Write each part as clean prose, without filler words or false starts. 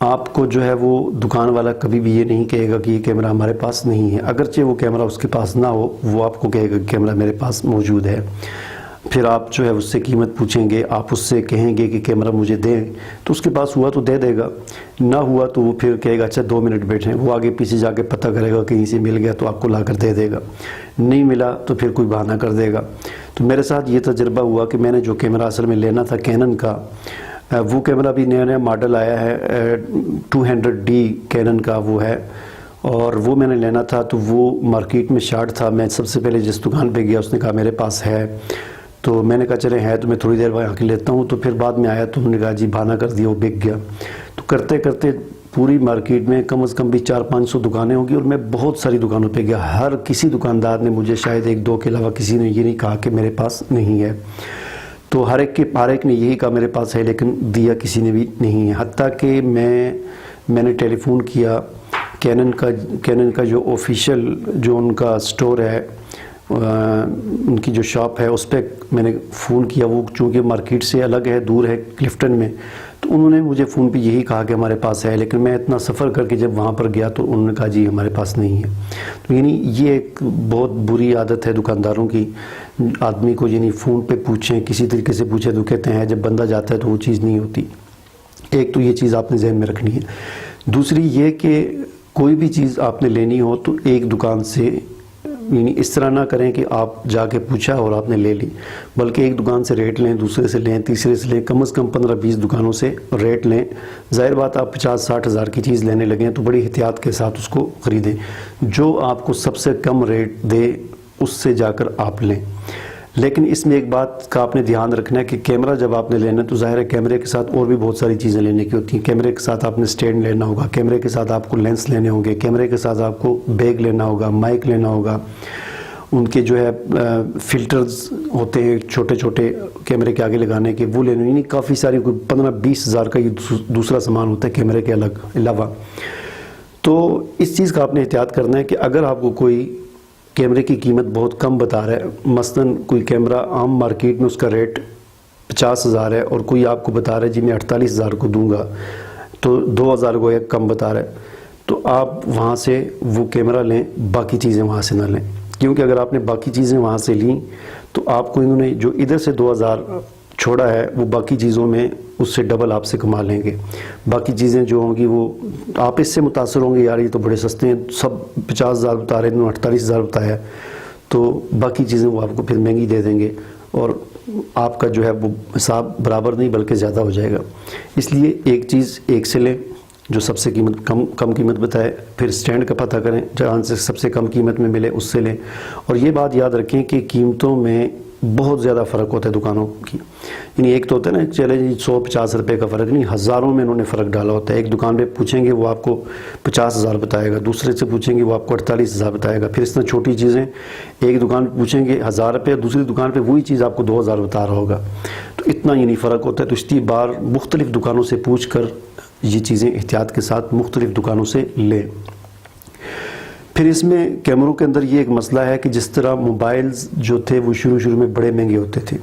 آپ کو جو ہے وہ دکان والا کبھی بھی یہ نہیں کہے گا کہ یہ کیمرہ ہمارے پاس نہیں ہے، اگرچہ وہ کیمرہ اس کے پاس نہ ہو، وہ آپ کو کہے گا کہ کیمرہ میرے پاس موجود ہے۔ پھر آپ جو ہے اس سے قیمت پوچھیں گے، آپ اس سے کہیں گے کہ کیمرہ مجھے دیں، تو اس کے پاس ہوا تو دے دے گا، نہ ہوا تو وہ پھر کہے گا اچھا 2 منٹ بیٹھیں، وہ آگے پیچھے جا کے پتہ کرے گا کہیں سے مل گیا تو آپ کو لا کر دے دے گا، نہیں ملا تو پھر کوئی بہانہ کر دے گا۔ تو میرے ساتھ یہ تجربہ ہوا کہ میں نے جو کیمرہ اصل میں لینا تھا کینن کا، وہ کیمرہ بھی نیا ماڈل آیا ہے 200D کینن کا وہ ہے، اور وہ میں نے لینا تھا تو وہ مارکیٹ میں شارٹ تھا۔ میں سب سے پہلے جس دکان پہ گیا اس نے کہا میرے پاس ہے، تو میں نے کہا چلے ہے تو میں تھوڑی دیر وہاں کے لیتا ہوں، تو پھر بعد میں آیا تو انہوں نے کہا جی بہانہ کر دیا، وہ بک گیا۔ تو کرتے کرتے پوری مارکیٹ میں کم از کم بھی 400-500 دکانیں ہوں گی، اور میں بہت ساری دکانوں پہ گیا، ہر کسی دکاندار نے مجھے شاید 1-2 کے علاوہ کسی نے یہ نہیں کہا کہ میرے پاس نہیں ہے۔ تو ہر ایک نے یہی کہا میرے پاس ہے، لیکن دیا کسی نے بھی نہیں ہے۔ حتیٰ کہ میں نے ٹیلی فون کیا کینن کا جو آفیشیل جو ان کا سٹور ہے، ان کی جو شاپ ہے، اس پہ میں نے فون کیا، وہ چونکہ مارکیٹ سے الگ ہے، دور ہے کلفٹن میں، تو انہوں نے مجھے فون پہ یہی کہا کہ ہمارے پاس ہے، لیکن میں اتنا سفر کر کے جب وہاں پر گیا تو انہوں نے کہا جی ہمارے پاس نہیں ہے۔ تو یعنی یہ ایک بہت بری عادت ہے دکانداروں کی، آدمی کو یعنی فون پہ پوچھیں، کسی طریقے سے پوچھیں تو کہتے ہیں، جب بندہ جاتا ہے تو وہ چیز نہیں ہوتی۔ ایک تو یہ چیز آپ نے ذہن میں رکھنی ہے۔ دوسری یہ کہ کوئی بھی چیز آپ نے لینی ہو تو ایک دکان سے یعنی اس طرح نہ کریں کہ آپ جا کے پوچھا اور آپ نے لے لی، بلکہ ایک دکان سے ریٹ لیں، دوسرے سے لیں، تیسرے سے لیں، کم از کم 15-20 دکانوں سے ریٹ لیں۔ ظاہر بات آپ 50-60 ہزار کی چیز لینے لگیں تو بڑی احتیاط کے ساتھ اس کو خریدیں، جو آپ کو سب سے کم ریٹ دے اس سے جا کر آپ لیں۔ لیکن اس میں ایک بات کا آپ نے دھیان رکھنا ہے کہ کیمرہ جب آپ نے لینا ہے تو ظاہر ہے کیمرے کے ساتھ اور بھی بہت ساری چیزیں لینے کی ہوتی ہیں۔ کیمرے کے ساتھ آپ نے سٹینڈ لینا ہوگا، کیمرے کے ساتھ آپ کو لینس لینے ہوں گے، کیمرے کے ساتھ آپ کو بیگ لینا ہوگا، مائک لینا ہوگا، ان کے جو ہے فلٹرز ہوتے ہیں چھوٹے چھوٹے کیمرے کے آگے لگانے کے، وہ لینے، یعنی کافی ساری، کوئی 15-20 ہزار کا یہ دوسرا سامان ہوتا ہے کیمرے کے علاوہ۔ تو اس چیز کا آپ نے احتیاط کرنا ہے کہ اگر آپ کو کوئی کیمرے کی قیمت بہت کم بتا رہا ہے، مثلاً کوئی کیمرہ عام مارکیٹ میں اس کا ریٹ 50 ہزار ہے اور کوئی آپ کو بتا رہا ہے جی میں 48 ہزار کو دوں گا، تو 2 ہزار کو ایک کم بتا رہا ہے، تو آپ وہاں سے وہ کیمرہ لیں، باقی چیزیں وہاں سے نہ لیں، کیونکہ اگر آپ نے باقی چیزیں وہاں سے لیں تو آپ کو انہوں نے جو ادھر سے 2 ہزار چھوڑا ہے وہ باقی چیزوں میں اس سے ڈبل آپ سے کما لیں گے۔ باقی چیزیں جو ہوں گی وہ آپ اس سے متاثر ہوں گے، یار یہ تو بڑے سستے ہیں، سب 50 ہزار بتا رہے ہیں، 48 ہزار بتایا، تو باقی چیزیں وہ آپ کو پھر مہنگی دے دیں گے اور آپ کا جو ہے وہ حساب برابر نہیں بلکہ زیادہ ہو جائے گا۔ اس لیے ایک چیز ایک سے لیں جو سب سے کم قیمت بتائے، پھر سٹینڈ کا پتہ کریں جہاں سے سب سے کم قیمت میں ملے اس سے لیں، اور یہ بات یاد رکھیں کہ قیمتوں میں بہت زیادہ فرق ہوتا ہے دکانوں کی، یعنی ایک تو ہوتا ہے نا چلے جی 100-50 روپے کا فرق نہیں، ہزاروں میں انہوں نے فرق ڈالا ہوتا ہے۔ ایک دکان پہ پوچھیں گے وہ آپ کو 50 ہزار بتائے گا، دوسرے سے پوچھیں گے وہ آپ کو 48 ہزار بتائے گا، پھر اس طرح چھوٹی چیزیں ایک دکان پہ پوچھیں گے 1000 روپے، دوسری دکان پہ وہی چیز آپ کو 2000 بتا رہا ہوگا، تو اتنا یعنی فرق ہوتا ہے۔ تو اس لیے بار مختلف دکانوں سے پوچھ کر یہ چیزیں احتیاط کے ساتھ مختلف دکانوں سے لیں۔ پھر اس میں کیمروں کے اندر یہ ایک مسئلہ ہے کہ جس طرح موبائلز جو تھے وہ شروع میں بڑے مہنگے ہوتے تھے،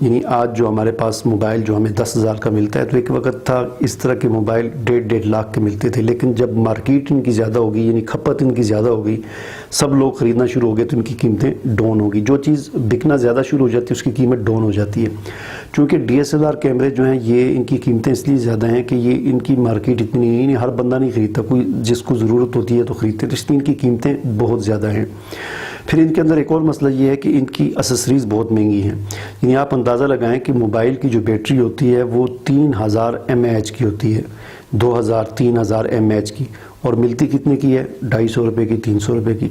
یعنی آج جو ہمارے پاس موبائل جو ہمیں 10 ہزار کا ملتا ہے، تو ایک وقت تھا اس طرح کے موبائل 1.5 لاکھ کے ملتے تھے، لیکن جب مارکیٹ ان کی زیادہ ہوگی، یعنی کھپت ان کی زیادہ ہوگی، سب لوگ خریدنا شروع ہو گئے، تو ان کی قیمتیں ڈاؤن ہوگی۔ جو چیز بکنا زیادہ شروع ہو جاتی ہے اس کی قیمت ڈاؤن ہو جاتی ہے۔ چونکہ DSLR کیمرے جو ہیں یہ ان کی قیمتیں اس لیے زیادہ ہیں کہ یہ ان کی مارکیٹ اتنی نہیں، ہر بندہ نہیں خریدتا، کوئی جس کو ضرورت ہوتی ہے تو خریدتے، تو اس لیے ان کی قیمتیں بہت زیادہ ہیں۔ پھر ان کے اندر ایک اور مسئلہ یہ ہے کہ ان کی اسیسریز بہت مہنگی ہیں، یعنی آپ اندازہ لگائیں کہ موبائل کی جو بیٹری ہوتی ہے وہ 3000 mAh کی ہوتی ہے، 2000-3000 mAh کی، اور ملتی کتنے کی ہے؟ 250 روپے کی، 300 روپے کی،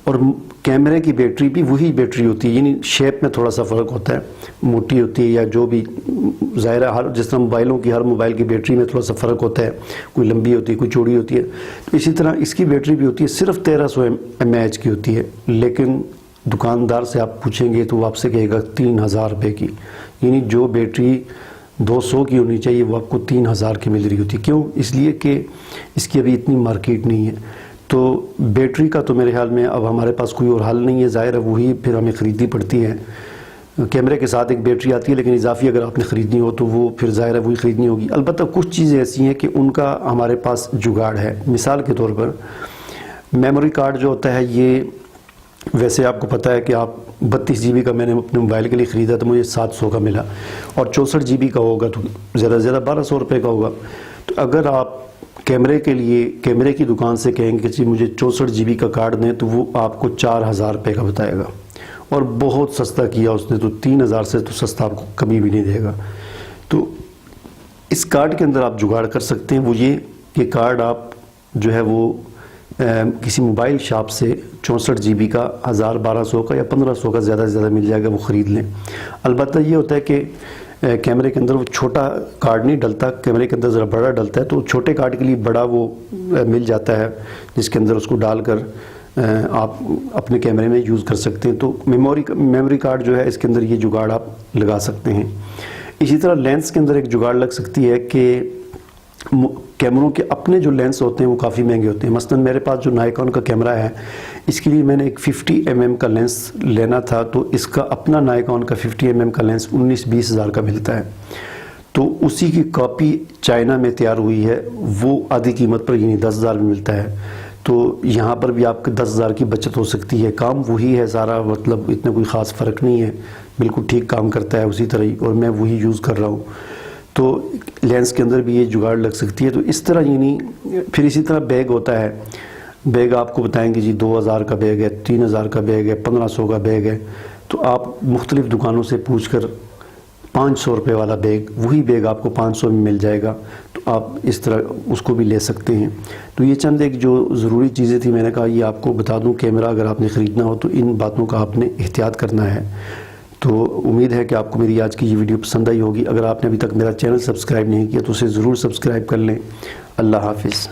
اور کیمرے کی بیٹری بھی وہی بیٹری ہوتی ہے، یعنی شیپ میں تھوڑا سا فرق ہوتا ہے، موٹی ہوتی ہے یا جو بھی، ظاہر ہے جس طرح موبائلوں کی ہر موبائل کی بیٹری میں تھوڑا سا فرق ہوتا ہے، کوئی لمبی ہوتی ہے کوئی چوڑی ہوتی ہے، اسی طرح اس کی بیٹری بھی ہوتی ہے، صرف 1300 mAh کی ہوتی ہے، لیکن دکاندار سے آپ پوچھیں گے تو وہ آپ سے کہے گا 3000 روپے کی، یعنی جو بیٹری 200 کی ہونی چاہیے وہ آپ کو 3000 کی مل رہی ہوتی ہے۔ کیوں؟ اس لیے کہ اس کی ابھی اتنی مارکیٹ نہیں ہے۔ تو بیٹری کا تو میرے خیال میں اب ہمارے پاس کوئی اور حل نہیں ہے، ظاہر ہے وہی پھر ہمیں خریدنی پڑتی ہے۔ کیمرے کے ساتھ ایک بیٹری آتی ہے، لیکن اضافی اگر آپ نے خریدنی ہو تو وہ پھر ظاہر ہے وہی خریدنی ہوگی۔ البتہ کچھ چیزیں ایسی ہیں کہ ان کا ہمارے پاس جگاڑ ہے۔ مثال کے طور پر میموری کارڈ جو ہوتا ہے، یہ ویسے آپ کو پتہ ہے کہ آپ 32 جی بی کا میں نے اپنے موبائل کے لیے خریدا تو مجھے 700 کا ملا، اور 64 جی بی کا ہوگا تو زیادہ سے زیادہ 1200 روپے کا ہوگا۔ تو اگر آپ کیمرے کے لیے کیمرے کی دکان سے کہیں گے کہ جی مجھے 64 جی بی کا کارڈ دیں تو وہ آپ کو 4000 روپے کا بتائے گا، اور بہت سستا کیا اس نے، تو 3000 سے تو سستا آپ کو کبھی بھی نہیں دے گا۔ تو اس کارڈ کے اندر آپ جگاڑ کر سکتے ہیں، وہ یہ کہ کارڈ آپ جو ہے وہ کسی موبائل شاپ سے 64 جی بی کا 1000 1200 کا یا 1500 کا زیادہ سے زیادہ مل جائے گا، وہ خرید لیں۔ البتہ یہ ہوتا ہے کہ کیمرے کے اندر وہ چھوٹا کارڈ نہیں ڈلتا، کیمرے کے اندر ذرا بڑا ڈلتا ہے، تو چھوٹے کارڈ کے لیے بڑا وہ مل جاتا ہے جس کے اندر اس کو ڈال کر آپ اپنے کیمرے میں یوز کر سکتے ہیں۔ تو میموری کارڈ جو ہے اس کے اندر یہ جگاڑ آپ لگا سکتے ہیں۔ اسی طرح لینس کے اندر ایک جگاڑ لگ سکتی ہے کہ کیمروں کے اپنے جو لینس ہوتے ہیں وہ کافی مہنگے ہوتے ہیں۔ مثلا میرے پاس جو نائکون کا کیمرہ ہے، اس کے لیے میں نے ایک 50 mm کا لینس لینا تھا، تو اس کا اپنا نائکون کا 50 mm کا لینس 19-20 ہزار کا ملتا ہے۔ تو اسی کی کاپی چائنا میں تیار ہوئی ہے، وہ آدھی قیمت پر یعنی 10,000 میں ملتا ہے۔ تو یہاں پر بھی آپ کے 10,000 کی بچت ہو سکتی ہے۔ کام وہی ہے سارا، مطلب اتنا کوئی خاص فرق نہیں ہے، بالکل ٹھیک کام کرتا ہے اسی طرح ہی، اور میں وہی یوز کر رہا ہوں۔ تو لینس کے اندر بھی یہ جگاڑ لگ سکتی ہے۔ تو اس طرح یعنی پھر اسی طرح بیگ ہوتا ہے، بیگ آپ کو بتائیں گے جی 2000 کا بیگ ہے، 3000 کا بیگ ہے، 1500 کا بیگ ہے، تو آپ مختلف دکانوں سے پوچھ کر 500 روپے والا بیگ، وہی بیگ آپ کو 500 میں مل جائے گا، تو آپ اس طرح اس کو بھی لے سکتے ہیں۔ تو یہ چند ایک جو ضروری چیزیں تھیں، میں نے کہا یہ آپ کو بتا دوں۔ کیمرہ اگر آپ نے خریدنا ہو تو ان باتوں کا آپ نے احتیاط کرنا ہے۔ تو امید ہے کہ آپ کو میری آج کی یہ ویڈیو پسند آئی ہوگی۔ اگر آپ نے ابھی تک میرا چینل سبسکرائب نہیں کیا تو اسے ضرور سبسکرائب کر لیں۔ اللہ حافظ۔